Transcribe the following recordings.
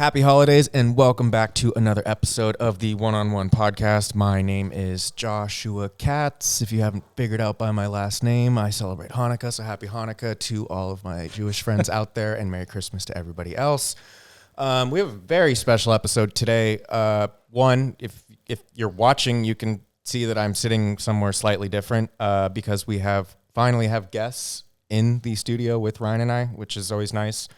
Happy holidays and welcome back to another episode of the One-on-One podcast. My name is Joshua Katz. If you haven't figured out by my last name, I celebrate Hanukkah, so happy Hanukkah to all of my Jewish friends out there and Merry Christmas to everybody else. We have a very special episode today. One, if you're watching, you can see that I'm sitting somewhere slightly different because we finally have guests in the studio with Ryan and I, which is always nice.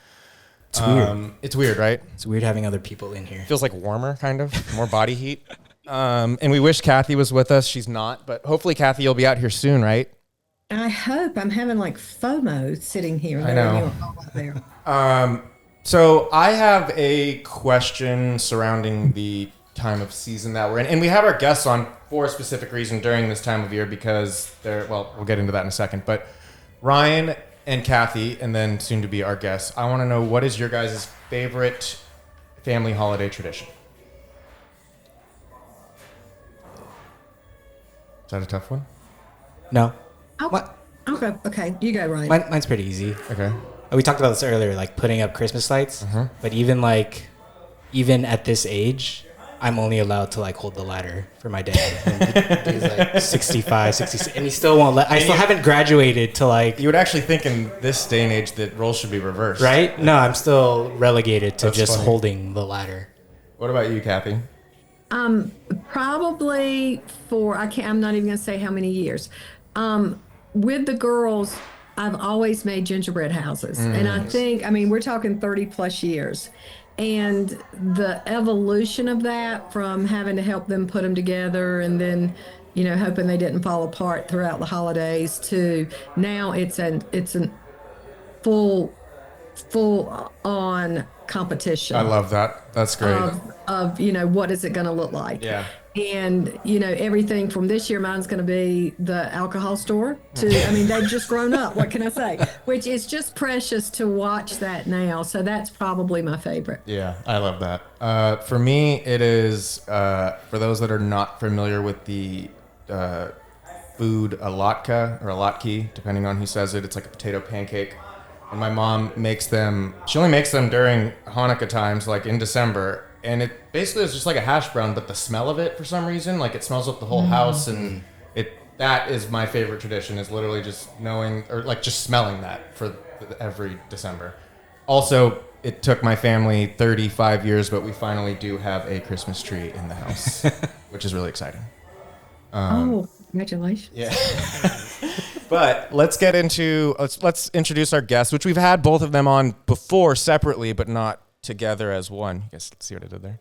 It's weird. It's weird, right? It's weird having other people in here. Feels like warmer, kind of, more body heat. And we wish Kathy was with us. She's not, but hopefully, Kathy, you'll be out here soon, right? I hope. I'm having like FOMO sitting here. I know. So I have a question surrounding the time of season that we're in. And we have our guests on for a specific reason during this time of year because we'll get into that in a second. But Ryan and Kathy, and then soon to be our guests, I want to know, what is your guys' favorite family holiday tradition? Is that a tough one? No. Okay. You go, Ryan. Mine's pretty easy. Okay. We talked about this earlier, like putting up Christmas lights. But even at this age, I'm only allowed to like hold the ladder for my dad. And he's like 65, 66, and he still won't let. I still haven't graduated to like. You would actually think in this day and age that roles should be reversed, right? No, I'm still relegated to That's just funny. Holding the ladder. What about you, Kathy? Probably I'm not even going to say how many years. With the girls, I've always made gingerbread houses. And I think, we're talking 30 plus years. And the evolution of that, from having to help them put them together and then, hoping they didn't fall apart throughout the holidays, to now it's an full on competition. I love that. That's great. Of what is it going to look like? Yeah. And everything from this year, mine's going to be the alcohol store to they've just grown up, what can I say, which is just precious to watch that now. So that's probably my favorite. Yeah, I love that. For me, it is, for those that are not familiar with the food, a latke or a latke, depending on who says it. It's like a potato pancake. And my mom makes them, she only makes them during Hanukkah times, like in December. And it basically is just like a hash brown, but the smell of it, for some reason, like it smells up the whole house. And that is my favorite tradition, is literally just knowing, or like just smelling that for every December. Also, it took my family 35 years, but we finally do have a Christmas tree in the house, which is really exciting. Congratulations. Yeah. But let's get into, let's introduce our guests, which we've had both of them on before separately, but not together as one. You guys see what I did there?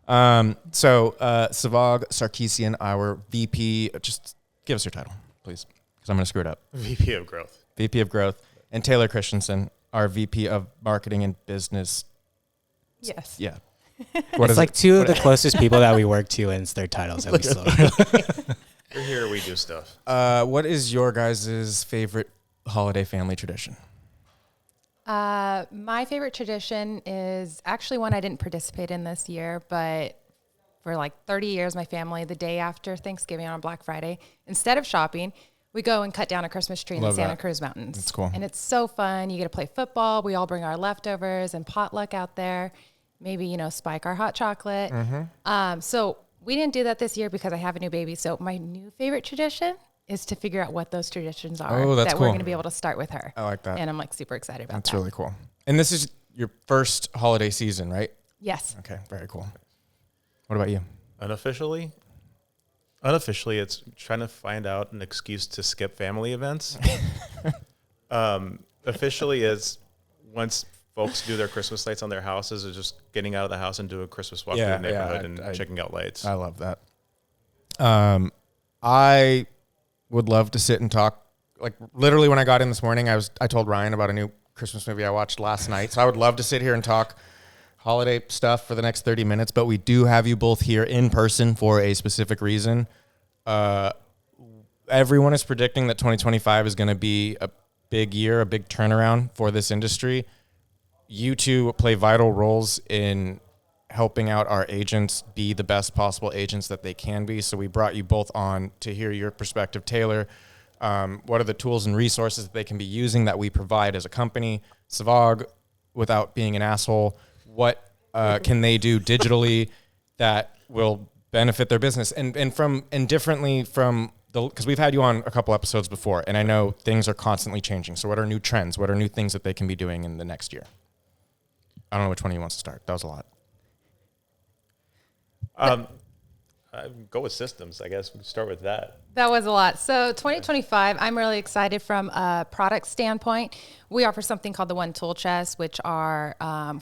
Sevag Sarkissian, our VP, just give us your title, please, because I'm going to screw it up. VP of Growth. VP of Growth. And Taylor Christensen, our VP of Marketing and Business. Yes. Yeah. It's like two of the closest people that we work to, and it's their titles that we still. We're here, we do stuff. What is your guys' favorite holiday family tradition? My favorite tradition is actually one I didn't participate in this year, but for like 30 years, my family, the day after Thanksgiving on Black Friday, instead of shopping, we go and cut down a Christmas tree in the Santa Cruz Mountains. That's cool. And it's so fun. You get to play football. We all bring our leftovers and potluck out there. Maybe, spike our hot chocolate. So we didn't do that this year because I have a new baby. So my new favorite tradition is to figure out what those traditions are we're going to be able to start with her. I like that. And I'm like super excited about that. That's really cool. And this is your first holiday season, right? Yes. Okay, very cool. What about you? Unofficially, it's trying to find out an excuse to skip family events. Officially is once folks do their Christmas lights on their houses, is just getting out of the house and do a Christmas walk through the neighborhood and checking out lights. I love that. I would love to sit and talk. Like literally when I got in this morning, I told Ryan about a new Christmas movie I watched last night. So I would love to sit here and talk holiday stuff for the next 30 minutes, but we do have you both here in person for a specific reason. Everyone is predicting that 2025 is going to be a big year, a big turnaround for this industry. You two play vital roles in helping out our agents be the best possible agents that they can be. So we brought you both on to hear your perspective. Taylor, what are the tools and resources that they can be using that we provide as a company? Sevag, without being an asshole, what can they do digitally that will benefit their business and differently from because we've had you on a couple episodes before, and I know things are constantly changing. So what are new trends? What are new things that they can be doing in the next year? I don't know which one of you wants to start. That was a lot. Go with systems, I guess. We can start with that. That was a lot. So 2025, I'm really excited from a product standpoint. We offer something called the One Tool Chest, which are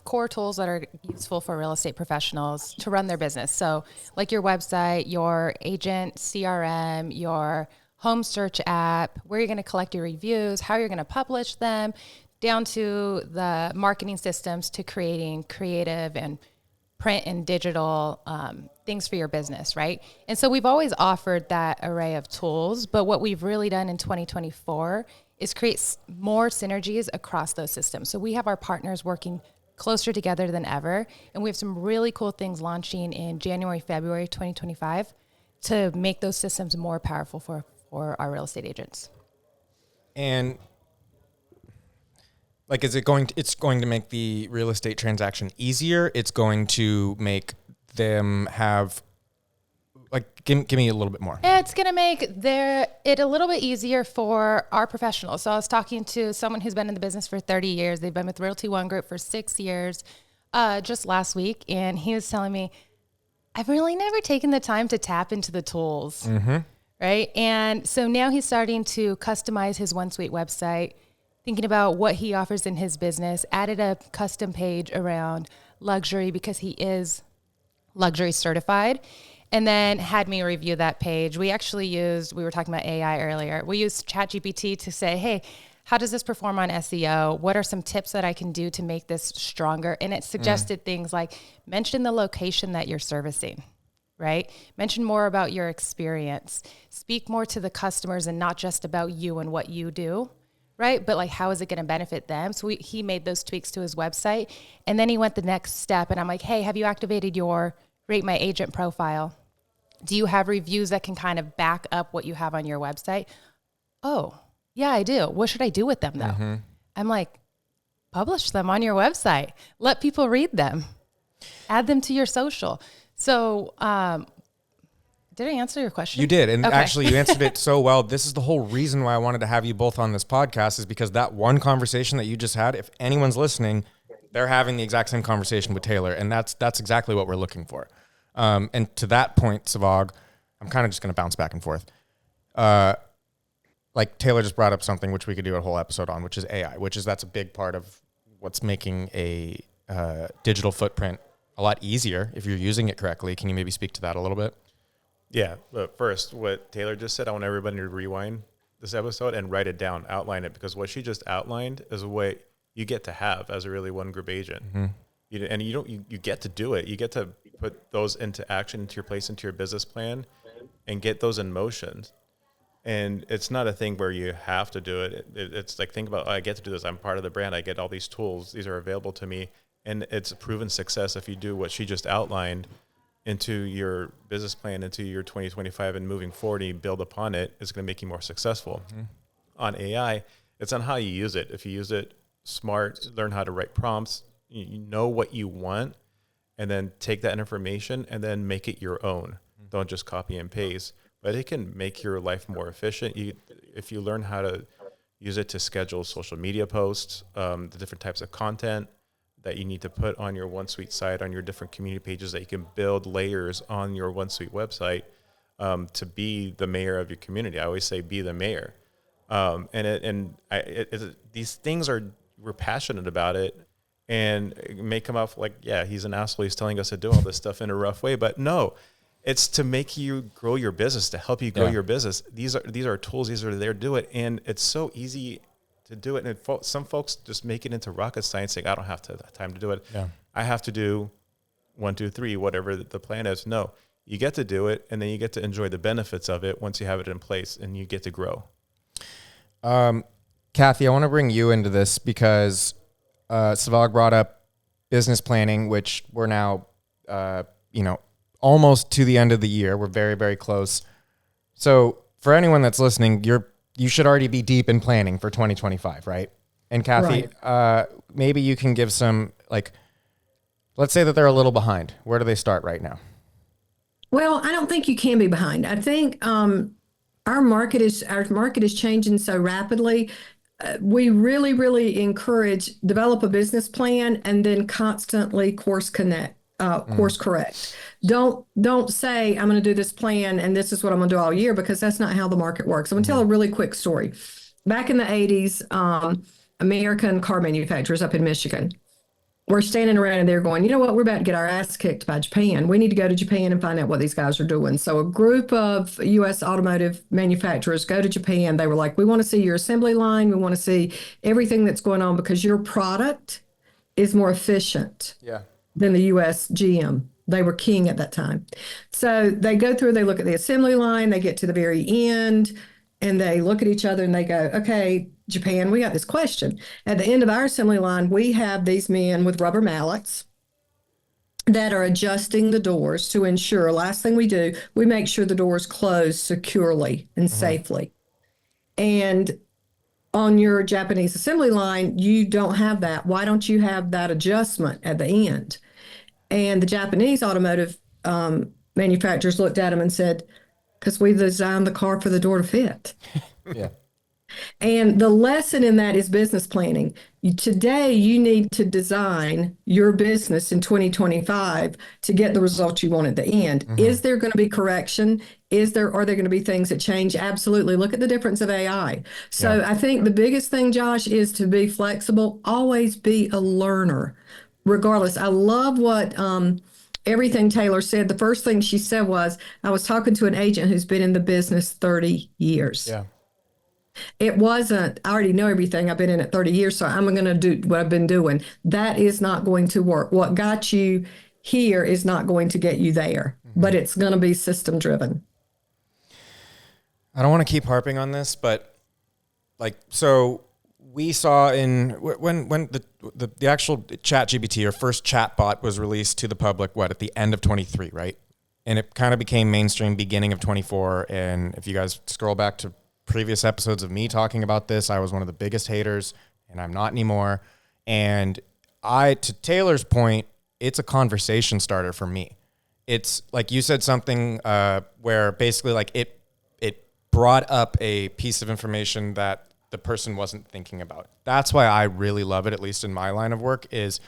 core tools that are useful for real estate professionals to run their business. So like your website, your agent CRM, your home search app, where you're going to collect your reviews, how you're going to publish them, down to the marketing systems to creating creative and print and digital things for your business, right? And so we've always offered that array of tools, but what we've really done in 2024 is create more synergies across those systems. So we have our partners working closer together than ever, and we have some really cool things launching in January, February 2025 to make those systems more powerful for our real estate agents. And like, it's going to make the real estate transaction easier. It's going to make them have, like, give me a little bit more. It's going to make it a little bit easier for our professionals. So I was talking to someone who's been in the business for 30 years. They've been with Realty One Group for 6 years, just last week. And he was telling me, I've really never taken the time to tap into the tools. Mm-hmm. Right. And so now he's starting to customize his OneSuite website, thinking about what he offers in his business, added a custom page around luxury because he is luxury certified, and then had me review that page. We were talking about AI earlier. We used ChatGPT to say, hey, how does this perform on SEO? What are some tips that I can do to make this stronger? And it suggested things like mention the location that you're servicing, right? Mention more about your experience. Speak more to the customers and not just about you and what you do. Right? But like, how is it going to benefit them? So he made those tweaks to his website. And then he went the next step. And I'm like, hey, have you activated your Rate My Agent profile? Do you have reviews that can kind of back up what you have on your website? Oh, yeah, I do. What should I do with them though? Mm-hmm. I'm like, publish them on your website. Let people read them. Add them to your social. So, did I answer your question? You did. And actually you answered it so well. This is the whole reason why I wanted to have you both on this podcast, is because that one conversation that you just had, if anyone's listening, they're having the exact same conversation with Taylor. And that's exactly what we're looking for. And to that point, Sevag, I'm kind of just going to bounce back and forth. Like Taylor just brought up something which we could do a whole episode on, which is AI, that's a big part of what's making a digital footprint a lot easier if you're using it correctly. Can you maybe speak to that a little bit? Yeah, but first, what Taylor just said, I want everybody to rewind this episode and write it down, outline it, because what she just outlined is what you get to have as a Really One Group agent. Mm-hmm. You get to do it. You get to put those into action, into your business plan, and get those in motion. And it's not a thing where you have to do it. It's like, think about, I get to do this. I'm part of the brand. I get all these tools. These are available to me. And it's a proven success if you do what she just outlined into your business plan, into your 2025, and moving forward, and you build upon it, it's going to make you more successful. Mm-hmm. On AI, it's on how you use it. If you use it smart, learn how to write prompts, you know what you want, and then take that information and then make it your own. Mm-hmm. Don't just copy and paste, but it can make your life more efficient. If you learn how to use it to schedule social media posts, the different types of content that you need to put on your OneSuite site, on your different community pages, that you can build layers on your OneSuite website to be the mayor of your community. I always say, be the mayor. These things we're passionate about it, and it may come off like, yeah, he's an asshole. He's telling us to do all this stuff in a rough way, but no, it's to make you grow your business, to help you grow your business. These are tools. These are there to do it, and it's so easy to do it. And some folks just make it into rocket science, saying, I don't have time to do it. Yeah. I have to do 1, 2, 3, whatever the plan is. No, you get to do it, and then you get to enjoy the benefits of it once you have it in place, and you get to grow. Kathy, I want to bring you into this because Sevag brought up business planning, which we're now, almost to the end of the year. We're very, very close. So for anyone that's listening, you should already be deep in planning for 2025, right? And Kathy, maybe you can give some Let's say that they're a little behind. Where do they start right now? Well, I don't think you can be behind. I think our market is changing so rapidly. We really, really encourage develop a business plan and then constantly course correct. Don't say I'm going to do this plan and this is what I'm going to do all year, because that's not how the market works. I'm going to tell a really quick story. Back in the 80s, American car manufacturers up in Michigan were standing around and they're going, you know what, we're about to get our ass kicked by Japan. We need to go to Japan and find out what these guys are doing. So a group of U.S. automotive manufacturers go to Japan. They were like, we want to see your assembly line. We want to see everything that's going on because your product is more efficient than the U.S. GM. They were king at that time. So they go through, they look at the assembly line, they get to the very end, and they look at each other and they go, okay, Japan, we got this question. At the end of our assembly line, we have these men with rubber mallets that are adjusting the doors to ensure, last thing we do, we make sure the doors close securely and safely. And on your Japanese assembly line, you don't have that. Why don't you have that adjustment at the end? And the Japanese automotive manufacturers looked at them and said, because we designed the car for the door to fit. Yeah. And the lesson in that is business planning. Today, you need to design your business in 2025 to get the results you want at the end. Is there going to be correction? Are there going to be things that change? Absolutely. Look at the difference of AI. So I think the biggest thing, Josh, is to be flexible. Always be a learner, regardless. I love what everything Taylor said. The first thing she said was, I was talking to an agent who's been in the business 30 years. Yeah. It wasn't, I already know everything. I've been in it 30 years, so I'm going to do what I've been doing. That is not going to work. What got you here is not going to get you there, but it's going to be system driven. I don't want to keep harping on this, but so we saw when the actual ChatGPT, or first chatbot, was released to the public, at the end of 23, right? And it kind of became mainstream beginning of 24. And if you guys scroll back to previous episodes of me talking about this, I was one of the biggest haters, and I'm not anymore. And to Taylor's point, it's a conversation starter for me. It's like you said something where basically it brought up a piece of information that the person wasn't thinking about. That's why I really love it, at least in my line of work, is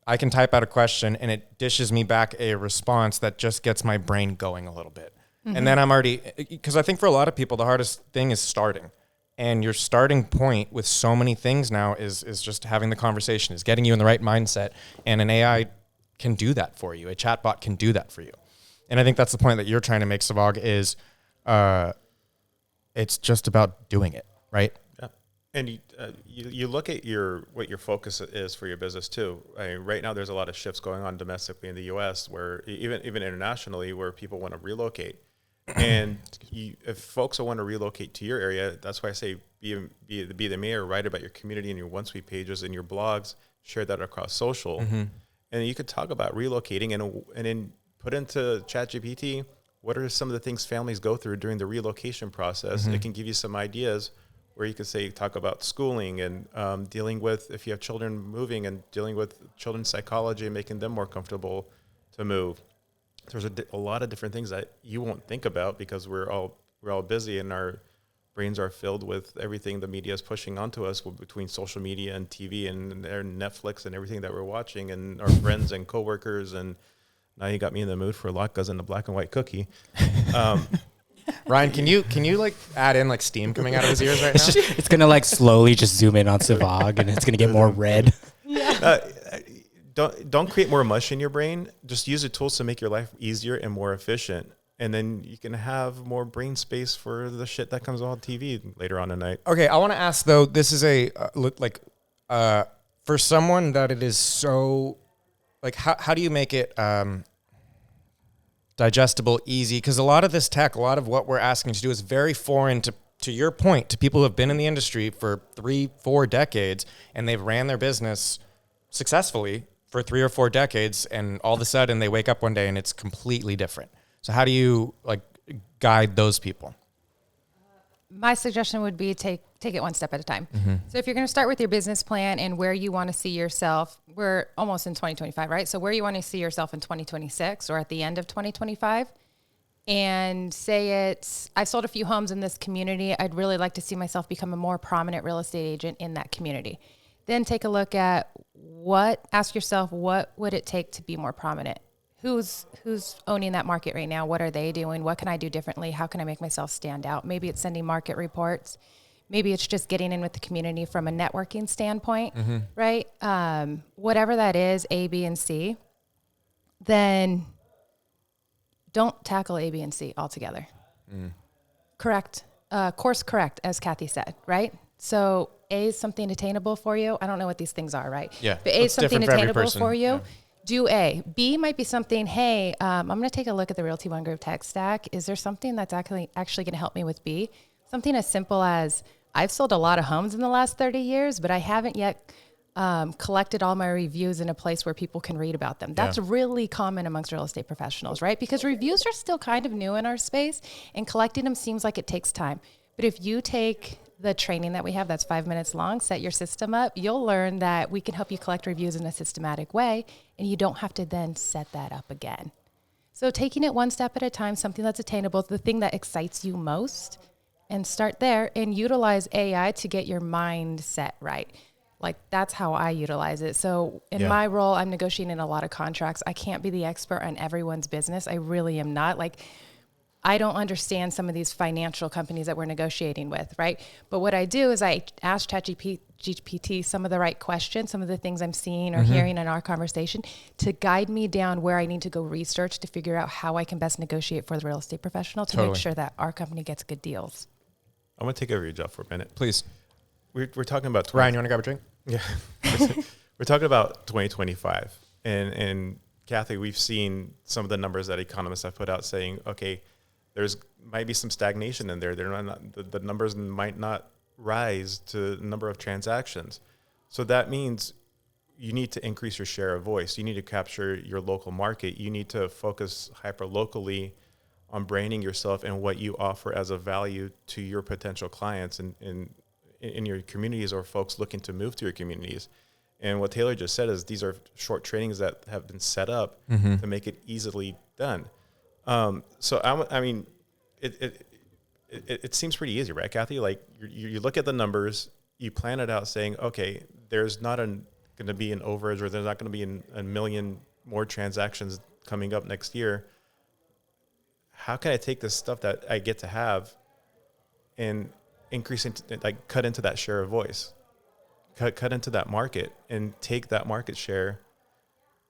I can type out a question and it dishes me back a response that just gets my brain going a little bit. And then I'm already, because I think for a lot of people, the hardest thing is starting. And your starting point with so many things now is just having the conversation, is getting you in the right mindset. And an AI can do that for you. A chatbot can do that for you. And I think that's the point that you're trying to make, Sevag, is it's just about doing it, right? Yeah. And you look at what your focus is for your business too. I mean, right now there's a lot of shifts going on domestically in the U.S., where even internationally, where people want to relocate. And if folks want to relocate to your area, that's why I say be the mayor, write about your community in your OneSuite pages and your blogs, share that across social. And you could talk about relocating and then put into ChatGPT, what are some of the things families go through during the relocation process? It can give you some ideas where you could talk about schooling and dealing with, if you have children moving, and dealing with children's psychology and making them more comfortable to move. There's a lot of different things that you won't think about because we're all busy and our brains are filled with everything the media is pushing onto us between social media and TV and Netflix and everything that we're watching, and our friends and coworkers. And now you got me in the mood for latkes and the black and white cookie. Ryan, can you add in steam coming out of his ears right now? It's gonna slowly just zoom in on Sevag, and it's gonna get more red. Don't create more mush in your brain. Just use the tools to make your life easier and more efficient. And then you can have more brain space for the shit that comes on TV later on tonight. Okay, I want to ask, though, this is for someone that it is so, how do you make it digestible, easy? Because a lot of this tech, a lot of what we're asking to do is very foreign to your point, to people who have been in the industry for 3-4 decades, and they've ran their business successfully for 3 or 4 decades, and all of a sudden they wake up one day and it's completely different. So how do you guide those people? my suggestion would be take it one step at a time. So if you're going to start with your business plan and where you want to see yourself, we're almost in 2025, right? So where you want to see yourself in 2026 or at the end of 2025, and say I've sold a few homes in this community. I'd really like to see myself become a more prominent real estate agent in that community. Then take a look at ask yourself, what would it take to be more prominent? Who's owning that market right now? What are they doing? What can I do differently? How can I make myself stand out? Maybe it's sending market reports. Maybe it's just getting in with the community from a networking standpoint, right? Whatever that is, A, B, and C, then don't tackle A, B, and C altogether. Correct. Course correct, as Kathy said, right? So A is something attainable for you. I don't know what these things are, right? Yeah. But A is something attainable for you. Yeah. Do A. B might be something, hey, I'm going to take a look at the Realty One Group tech stack. Is there something that's actually going to help me with B? Something as simple as I've sold a lot of homes in the last 30 years, but I haven't yet collected all my reviews in a place where people can read about them. That's really common amongst real estate professionals, right? Because reviews are still kind of new in our space, and collecting them seems like it takes time. But if you take the training that we have that's 5 minutes long, set your system up, you'll learn that we can help you collect reviews in a systematic way, and you don't have to then set that up again. So taking it one step at a time, something that's attainable, the thing that excites you most, and start there and utilize AI to get your mindset right. Like that's how I utilize it. So in my role, I'm negotiating a lot of contracts. I can't be the expert on everyone's business. I really am not. Like I don't understand some of these financial companies that we're negotiating with, right? But what I do is I ask ChatGPT some of the right questions, some of the things I'm seeing or hearing in our conversation to guide me down where I need to go research to figure out how I can best negotiate for the real estate professional to make sure that our company gets good deals. I'm going to take over your job for a minute. Please. We're talking about... Ryan, you want to grab a drink? Yeah. We're talking about 2025. And Kathy, we've seen some of the numbers that economists have put out saying, okay, might be some stagnation in there. The numbers might not rise to the number of transactions. So that means you need to increase your share of voice. You need to capture your local market. You need to focus hyper locally on branding yourself and what you offer as a value to your potential clients and in your communities or folks looking to move to your communities. And what Taylor just said is these are short trainings that have been set up to make it easily done. It seems pretty easy, right, Kathy? Like you look at the numbers, you plan it out saying, okay, there's not going to be an overage or there's not going to be a million more transactions coming up next year. How can I take this stuff that I get to have and increase into, like cut into that share of voice, cut into that market and take that market share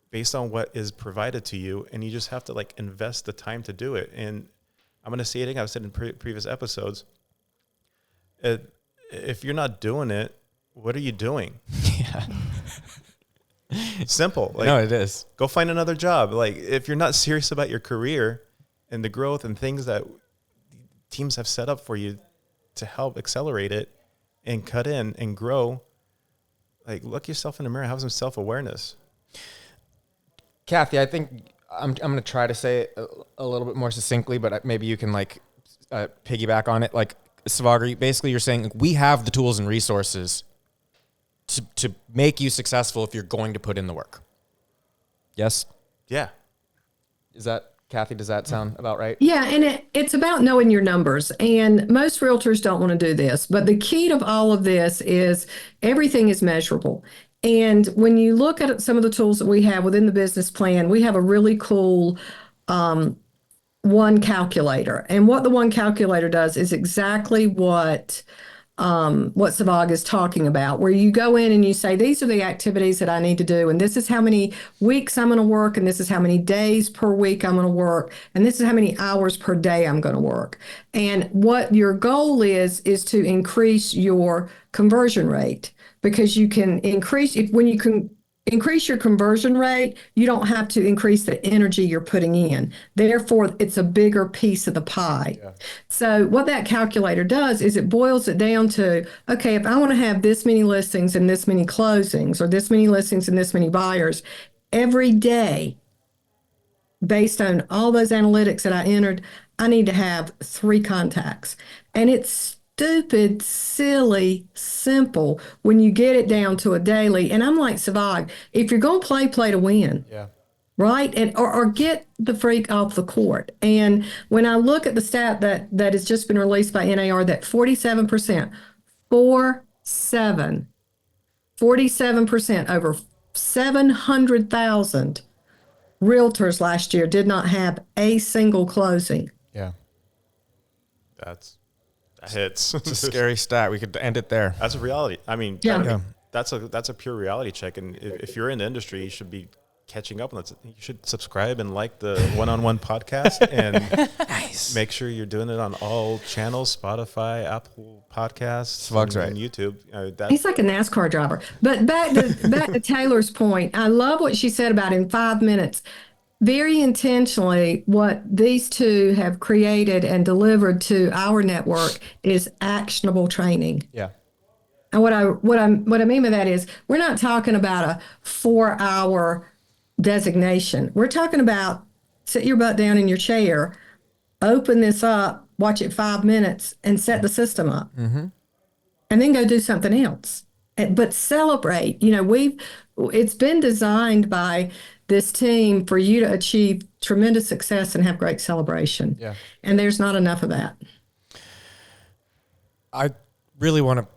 based on what is provided to you, and you just have to like invest the time to do it. And I'm going to say it again, I've said in previous episodes, if you're not doing it, what are you doing? Yeah. Simple. Like, no, it is. Go find another job. Like if you're not serious about your career and the growth and things that teams have set up for you to help accelerate it and cut in and grow, like look yourself in the mirror, have some self-awareness. Kathy, I think I'm going to try to say it a little bit more succinctly, but maybe you can like piggyback on it. Like Sevag, basically you're saying we have the tools and resources to make you successful if you're going to put in the work. Yes? Yeah. Kathy, does that sound about right? Yeah, and it's about knowing your numbers. And most realtors don't want to do this. But the key to all of this is everything is measurable. And when you look at some of the tools that we have within the business plan, we have a really cool one calculator. And what the one calculator does is exactly what Sevag is talking about, where you go in and you say, these are the activities that I need to do, and this is how many weeks I'm going to work, and this is how many days per week I'm going to work, and this is how many hours per day I'm going to work. And what your goal is to increase your conversion rate, because you can increase when you can increase your conversion rate, you don't have to increase the energy you're putting in. Therefore, it's a bigger piece of the pie. Yeah. So what that calculator does is it boils it down to, okay, if I want to have this many listings and this many closings, or this many listings and this many buyers every day, based on all those analytics that I entered, I need to have 3 contacts. And it's stupid, silly, simple when you get it down to a daily. And I'm like, Sevag, if you're going to play, play to win. Yeah. Right? And or get the freak off the court. And when I look at the stat that has just been released by NAR that 47%, 47% over 700,000 realtors last year did not have a single closing. Yeah. That hits. It's a scary stat. We could end it there. That's a reality. I mean, Yeah. that's a pure reality check. And if you're in the industry, you should be catching up on that. You should subscribe and like the one-on-one podcast and make sure you're doing it on all channels, Spotify, Apple Podcasts, and YouTube. He's like a NASCAR driver. But back to Taylor's point, I love what she said about in 5 minutes. Very intentionally, what these two have created and delivered to our network is actionable training. Yeah. And what I mean by that is we're not talking about a 4-hour designation. We're talking about sit your butt down in your chair, open this up, watch it 5 minutes, and set the system up, and then go do something else. But celebrate. It's been designed by this team for you to achieve tremendous success and have great celebration. Yeah. And there's not enough of that. I really want to.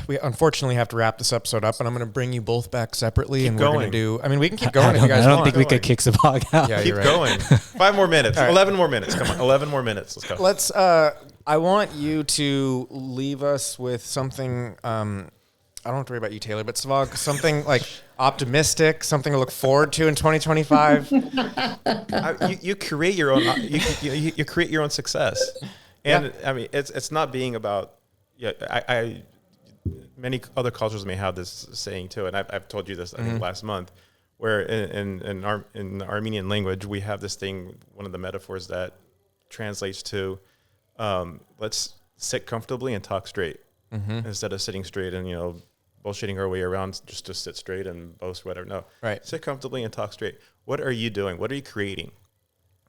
We unfortunately have to wrap this episode up, and I'm going to bring you both back separately, and we're going to do. I mean, we can keep going if you guys want. I don't think we could kick Sevag out. Yeah, Keep you're right. going. 5 more minutes. All right. 11 more minutes. Come on. 11 more minutes. Let's go. Let's. I want you to leave us with something. I don't have to worry about you, Taylor, but Sevag, something like optimistic, something to look forward to in 2025. You create your own. You create your own success, and I mean, it's not being about. Yeah, I many other cultures may have this saying too, and I've told you this I think last month, where in the Armenian language we have this thing. One of the metaphors that translates to, let's sit comfortably and talk straight instead of sitting straight and bullshitting our way around just to sit straight and boast whatever. No, Right. Sit comfortably and talk straight. What are you doing? What are you creating?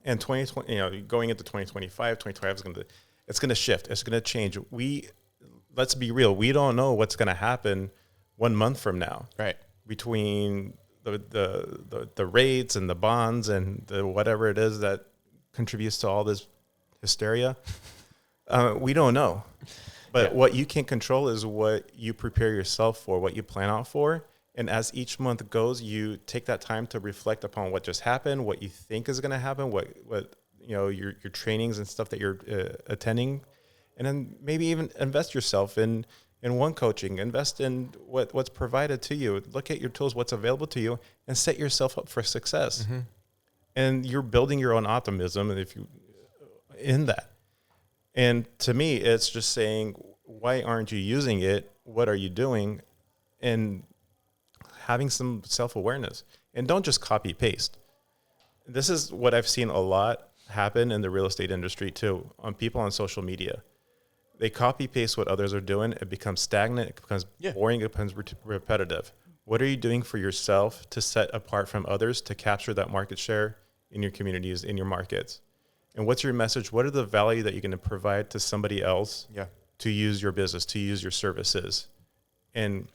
And 2020, going into 2025, 2025 it's going to shift. It's going to change. Let's be real. We don't know what's going to happen 1 month from now. Right. Between the rates and the bonds and the whatever it is that contributes to all this hysteria, we don't know. But what you can control is what you prepare yourself for, what you plan out for. And as each month goes, you take that time to reflect upon what just happened, what you think is going to happen, what your trainings and stuff that you're attending. And then maybe even invest yourself in one coaching, invest in what's provided to you, look at your tools, what's available to you, and set yourself up for success. And you're building your own optimism in that. And to me, it's just saying, why aren't you using it? What are you doing? And having some self-awareness. And don't just copy paste. This is what I've seen a lot happen in the real estate industry too, on people on social media. They copy paste what others are doing. It becomes stagnant. It becomes boring. It becomes repetitive. What are you doing for yourself to set apart from others to capture that market share in your communities, in your markets? And what's your message? What are the value that you're going to provide to somebody else to use your business, to use your services, and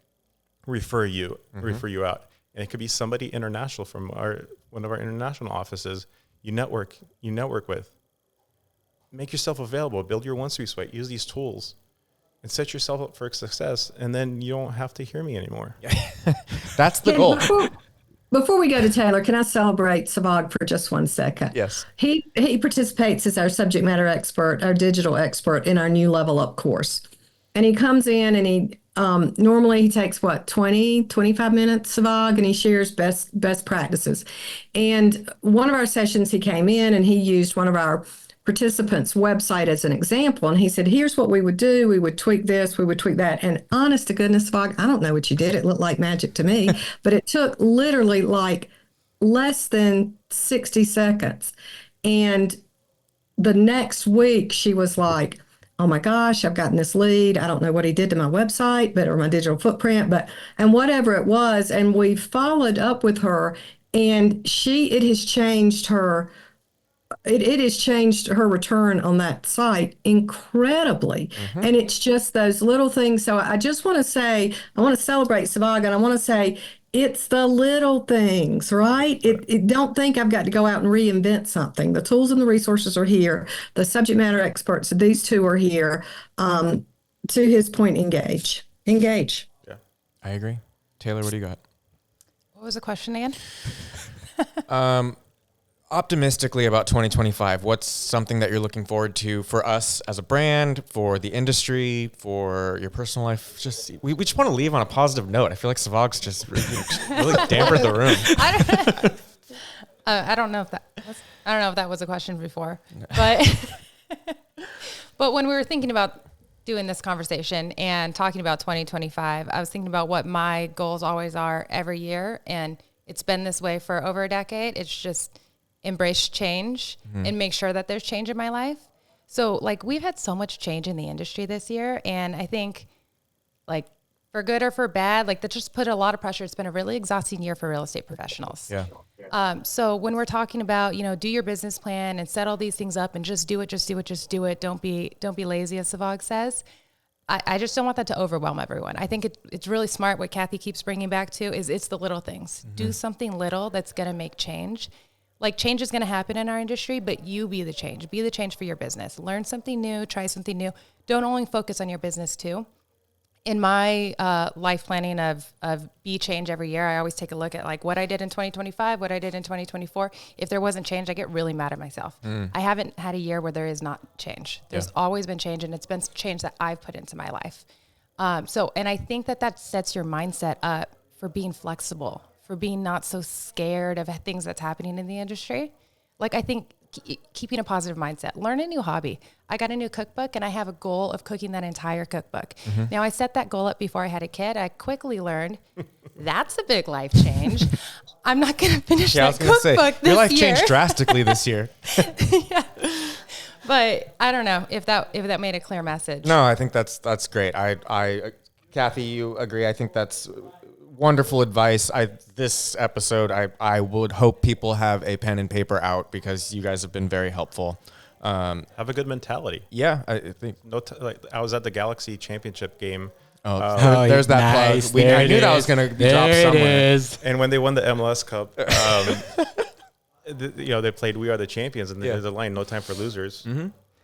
refer you out? And it could be somebody international from one of our international offices. You network with. Make yourself available. Build your one suite. Use these tools, and set yourself up for success. And then you don't have to hear me anymore. That's the goal. Before we go to Taylor, can I celebrate Sevag for just 1 second? Yes. He participates as our subject matter expert, our digital expert in our new Level Up course. And he comes in and he normally he takes 25 minutes, Sevag, and he shares best practices. And one of our sessions he came in and he used one of our participants' website as an example. And he said, here's what we would do. We would tweak this, we would tweak that. And honest to goodness, Sevag, I don't know what you did. It looked like magic to me, but it took literally like less than 60 seconds. And the next week she was like, oh my gosh, I've gotten this lead. I don't know what he did to my website, or my digital footprint, and whatever it was. And we followed up with her, and it has changed her it has changed her return on that site incredibly. And it's just those little things. So I just want to say, I want to celebrate Sevag, and I want to say, it's the little things, right? Don't think I've got to go out and reinvent something. The tools and the resources are here. The subject matter experts, these two are here. To his point, engage. Yeah. I agree. Taylor, what do you got? What was the question again? Optimistically about 2025, what's something that you're looking forward to for us as a brand, for the industry, for your personal life? Just we just want to leave on a positive note. I feel like Savag's just really dampened the room. I don't know if that was a question before, but but when we were thinking about doing this conversation and talking about 2025, I was thinking about what my goals always are every year, and it's been this way for over a decade. It's just embrace change and make sure that there's change in my life. So like we've had so much change in the industry this year, and I think like for good or for bad, like that just put a lot of pressure. It's been a really exhausting year for real estate professionals. Yeah. So when we're talking about, do your business plan and set all these things up and just do it. Don't be lazy, as Sevag says. I just don't want that to overwhelm everyone. I think it's really smart. What Kathy keeps bringing back to is it's the little things. Do something little that's going to make change. Like change is going to happen in our industry, but you be the change. Be the change for your business. Learn something new, try something new. Don't only focus on your business too. In my life planning of be change every year, I always take a look at like what I did in 2025, what I did in 2024. If there wasn't change, I get really mad at myself. I haven't had a year where there is not change. There's always been change, and it's been change that I've put into my life. And I think that sets your mindset up for being flexible, for being not so scared of things that's happening in the industry. Like I think keeping a positive mindset, learn a new hobby. I got a new cookbook and I have a goal of cooking that entire cookbook. Now I set that goal up before I had a kid. I quickly learned that's a big life change. I'm not going to finish that cookbook this year. Your life changed drastically this year. Yeah. But I don't know if that made a clear message. No, I think that's great. I Kathy, you agree? I think that's wonderful advice. This episode, I would hope people have a pen and paper out because you guys have been very helpful. Have a good mentality. Yeah, I think. I was at the Galaxy Championship game. There's that nice. plug. I knew that was going to be dropped somewhere. And when they won the MLS Cup, they played "We Are the Champions," and there's a line, "No time for losers."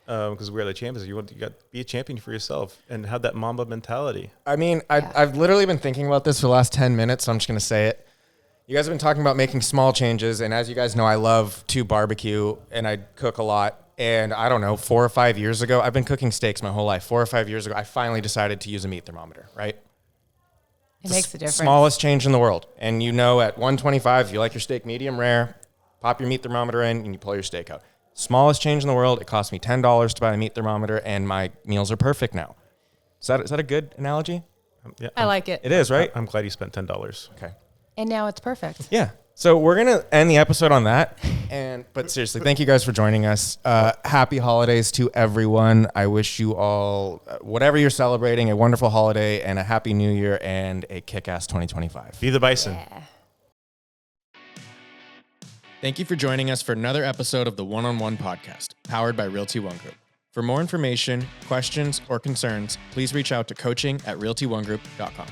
Because we are the champions. You got to be a champion for yourself and have that Mamba mentality. I mean, I've literally been thinking about this for the last 10 minutes, so I'm just going to say it. You guys have been talking about making small changes, and as you guys know, I love to barbecue, and I cook a lot. And I don't know, 4 or 5 years ago, I've been cooking steaks my whole life. 4 or 5 years ago, I finally decided to use a meat thermometer, right? It makes a difference. Smallest change in the world. And at 125, if you like your steak medium rare, pop your meat thermometer in, and you pull your steak out. Smallest change in the world. It cost me $10 to buy a meat thermometer, and my meals are perfect now. Is that a good analogy? Yeah, I like it. It is, right? I'm glad you spent $10. Okay. And now it's perfect. Yeah. So we're gonna end the episode on that. But seriously, thank you guys for joining us. Happy holidays to everyone. I wish you all, whatever you're celebrating, a wonderful holiday and a happy new year and a kick-ass 2025. Be the bison. Yeah. Thank you for joining us for another episode of the One-on-One Podcast, powered by Realty One Group. For more information, questions, or concerns, please reach out to coaching@realtyonegroup.com.